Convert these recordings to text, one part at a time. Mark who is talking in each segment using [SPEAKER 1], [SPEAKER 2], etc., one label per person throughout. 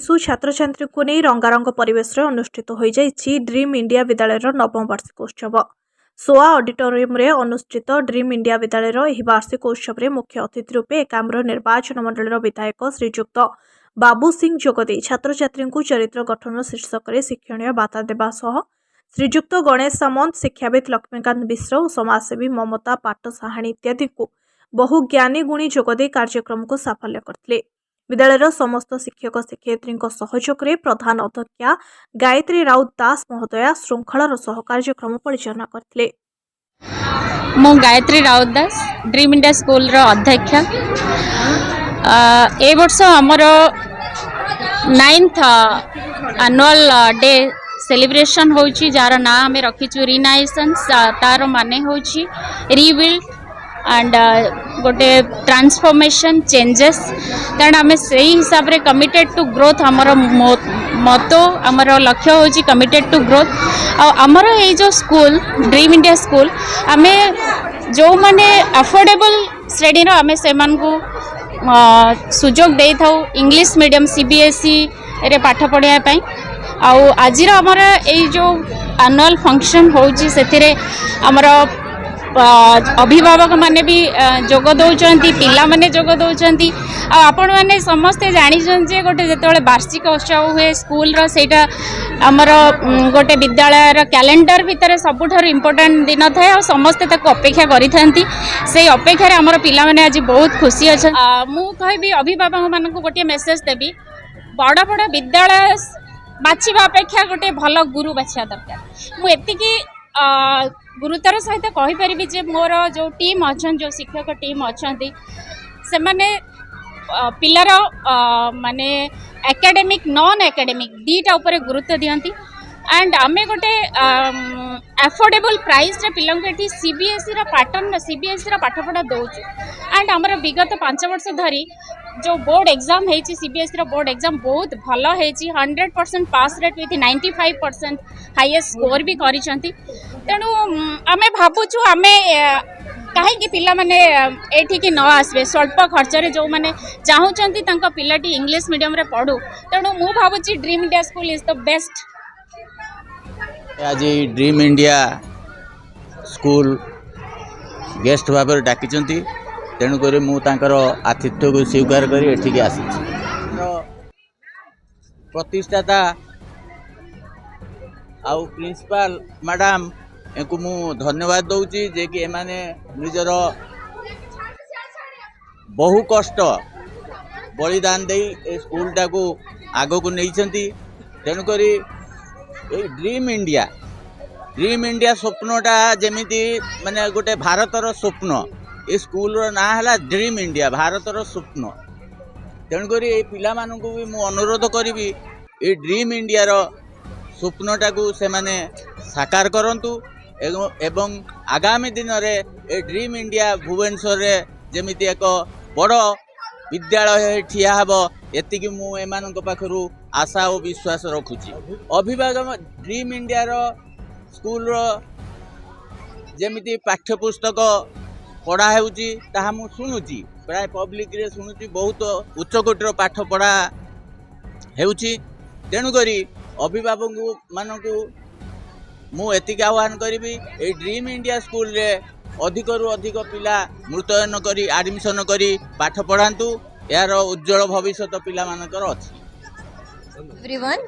[SPEAKER 1] शिशु छात्र छात्री को नहीं रंगारंग परिवेश रे अनुष्ठित हो जाइछि ड्रीम इंडिया विद्यालय नवम वार्षिकोत्सव। सोआ ऑडिटोरियम रे अनुष्ठित ड्रीम इंडिया विद्यालय एही वार्षिकोत्सव रे मुख्य अतिथि रूपे एकाम्र निर्वाचन मंडल विधायक श्रीजुक्त बाबू सिंह जोगदे छात्र छात्री को चरित्र गठन शीर्षक में शिक्षणीय बार्ता देवा सह श्रीजुक्त गणेश सामंत, शिक्षाविद लक्ष्मीकांत मिश्र और समाजसेवी ममता पाटसाहाणी इत्यादि को बहु ज्ञानी गुणी जोगदे कार्यक्रम को साफल्य करथिले। विद्यालय समस्त शिक्षक शिक्षयित्री सहयोग में प्रधान अध्यक्षा गायत्री राउत दास महोदया श्रृंखलार सह कार्यक्रम परिचालना करथिले।
[SPEAKER 2] मो गायत्री राउत दास ड्रीम इंडिया स्कूल रो अध्यक्षा। ए वर्ष हमर 9th एनुअल डे सेलिब्रेशन होची जार ना हमें रखीचु रिनाइसेंस। तार माने होची रिबिल्ड एंड गोटे ट्रांसफॉर्मेशन चेंजेस। कारण आम से हिसाब रे कमिटेड टू ग्रोथ हमर मतो हमर लक्ष्य होची कमिटेड टू ग्रोथ। आमर ये जो स्कूल ड्रीम इंडिया स्कूल आमे जो माने अफोर्डेबल श्रेणी रो आमे से मान को सुजोग दे थाउ इंग्लिश मीडियम सीबीएसई रे पाठ पढ़िया पई। आउ आजिर आमर ये जो एनुअल फंक्शन होची सेथिरे आमर अभिभावक माने भी जोग दौरान पिला माने जोग दौरान। आपण मैंने समस्ते जानी जे गोटे जिते वार्षिक उत्सव हुए स्कूल सेटा आमर गोटे विद्यालय कैलेंडर भितर सबुठ इम्पोर्टाट दिन थाए और समस्ते अपेक्षा करी से अपेक्षार आमर पिला माने आज बहुत खुशी अच्छा। मु कहबी अभिभावक मान गोटे मेसेज देवी बड़ बड़ विद्यालय बाछिबा अपेक्षा गोटे भल गुरु बाछिया दरकार। मुझे गुरुतर सहित कहीपरि जे मोर जो टीम अच्छा जो शिक्षक टीम अच्छा से माने पिलार माने एकेडमिक नॉन एकेडमिक दीटा उपर गुरुत्व दियंती। एंड आमे गोटे अफोर्डेबल प्राइस रे पिला को सीबीएसई पैटर्न सीबीएसई पाठपढ़ा दौचु। एंड आमर विगत 5 वर्ष धरी जो बोर्ड एग्जाम है सीबीएसई बोर्ड एग्जाम बहुत भल है 100% पास रेट विथ 95% हाईएस्ट स्कोर भी करिसेंती। तेणु आमे भाबुछु आमे कहीं पिला माने एठिकी न आसबे स्वल्प खर्च रे जो माने चाहूचंती तांका पिलाटी इंग्लिश मीडियम रे पढ़ू। तेणु मु भाबुची dream India school is the best.
[SPEAKER 3] आज ड्रीम इंडिया स्कूल गेस्ट भाव डाकिचंती तेणुक मुझर आतिथ्य को स्वीकार कर एठिकी आसी प्रतिष्ठाता आउ प्रिंसिपाल मैडम को मु धन्यवाद दौची जे कि एमाने निजर बहु कष्ट बलिदान दे स्कूल टा को आग को नहीं। तेणुक ड्रीम इंडिया स्वप्नटा जमीती माने गोटे भारतर स्वप्न ये स्कूल ना है ड्रीम इंडिया भारतर स्वप्न। तेणुक पिला मानू भी मु अनुरोध करी ये ड्रीम इंडिया स्वप्नटा को से माने साकार करंतु एवं आगामी दिन में ड्रीम इंडिया भुवनेश्वर रे जमीती एक बड़ विद्यालय ठिया हब एतिकी मु एमान पाखरु आशा और विश्वास रखुची। अभिभावक ड्रीम इंडिया स्कूल जमीती पाठ्यपुस्तक पढ़ा होउची ताहा मु सुनुची प्राय पब्लिक रे सुनुची बहुत उच्चकोटर पाठ पढ़ा होउची। तेणुक अभिभावक मानकु मु एतिक आह्वान करी ए ड्रीम इंडिया स्कूल रे अधिक रु अधिक पिला मुतयन करी एडमिशन करी पाठ पढ़ातु यार उज्जवल भविष्य पिला मानकर अछि।
[SPEAKER 4] Everyone,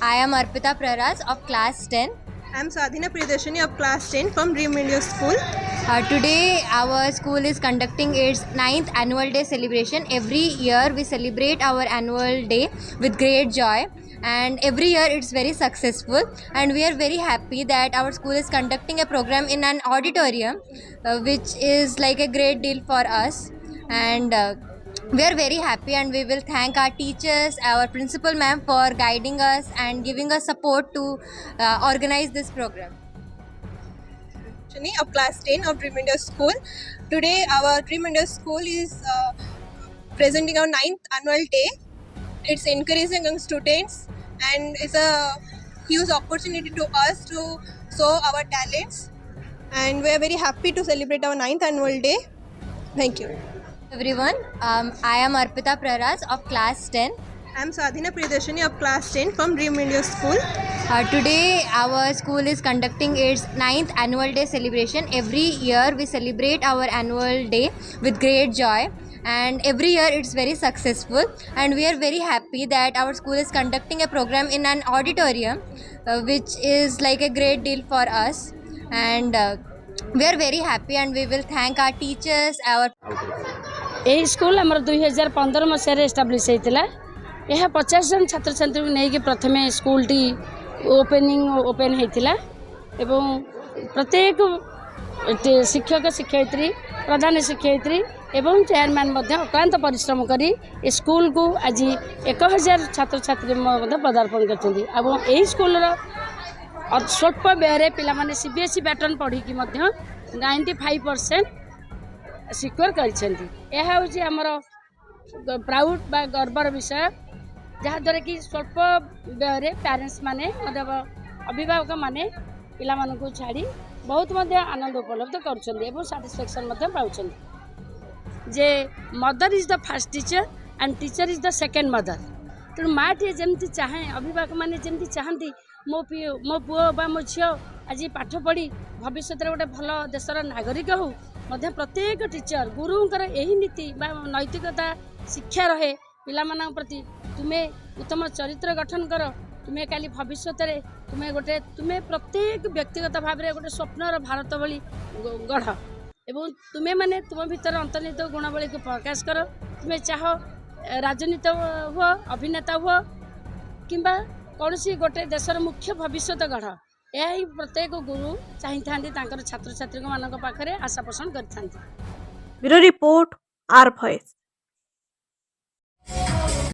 [SPEAKER 4] I am Arpita Praras of class 10.
[SPEAKER 5] I am Sadhina Priyadarshini of class 10 from Dream India School.
[SPEAKER 4] Today our school is conducting its 9th annual day celebration. Every year we celebrate our annual day with great joy, and every year it's very successful, and we are very happy that our school is conducting a program in an auditorium, which is like a great deal for us. And we are very happy, and we will thank our teachers, our principal ma'am for guiding us and giving us support to organize this program.
[SPEAKER 5] Of class 10 of Dream India School. Today our Dream India School is presenting our 9th annual day. It's encouraging young students, and it's a huge opportunity to us to show our talents, and we are very happy to celebrate our 9th annual day. Thank you.
[SPEAKER 4] Everyone, I am Arpita Praras of class 10.
[SPEAKER 5] I am Sadhina Priyadarshini of class 10 from Dream India School.
[SPEAKER 4] Today, our school is conducting its 9th annual day celebration. Every year, we celebrate our annual day with great joy, and every year it's very successful. And we are very happy that our school is conducting a program in an auditorium, which is like a great deal for us. And we are very happy, and we will thank our teachers, our
[SPEAKER 6] यही school आमर 2015 मसीह establish होता यह 50 जन छात्र छात्री को नहीं प्रथम school T open होता एवं प्रत्येक शिक्षक शिक्षयित्री प्रधान शिक्षयित्री एवं चेयरमैन अक्लांत परिश्रम कर स्कूल को आज 1000 छात्र छात्री पदार्पण कर स्कूल स्वल्प व्यय पे सीबीएसई पैटर्न पढ़ी 95% सिक्योर करमर प्राउड बा गर्वर विषय जहाँद्वारा कि स्वल्प व्यय पेरेंट्स माने अभिभावक माने पिला को छाड़ी बहुत आनंद उपलब्ध कर साटिस्फैक्शन पाँच जे mother is the first teacher and teacher is the second mother तेणु माँ टे जमी चाहे अभिभावक मैंने जमी चाहती मो पुओ बा मो झील आज पाठ पढ़ी भविष्य गोटे भल देशर नागरिक हो प्रत्येक टीचर गुरुंकर यही नीति बा नैतिकता शिक्षा रहे पिला प्रति तुम्हें उत्तम चरित्र गठन कर तुम्हें काली भविष्य तुम्हें प्रत्येक व्यक्तिगत भाव में गोटे स्वप्नर भारत भली गढ़ एवं तुम्हें माने तुम भीतर अंतर्निहित गुणावली को प्रकाश कर तुम्हें चाह राजनीति हुआ अभिनेता हुआ किंबा कौन सी गोटे देशर मुख्य भविष्य गढ़ यही प्रत्येक गुरु चाहिए छात्र छात्री मान पाखे आशा पोषण कर
[SPEAKER 1] ब्यूरो रिपोर्ट आर वॉइस।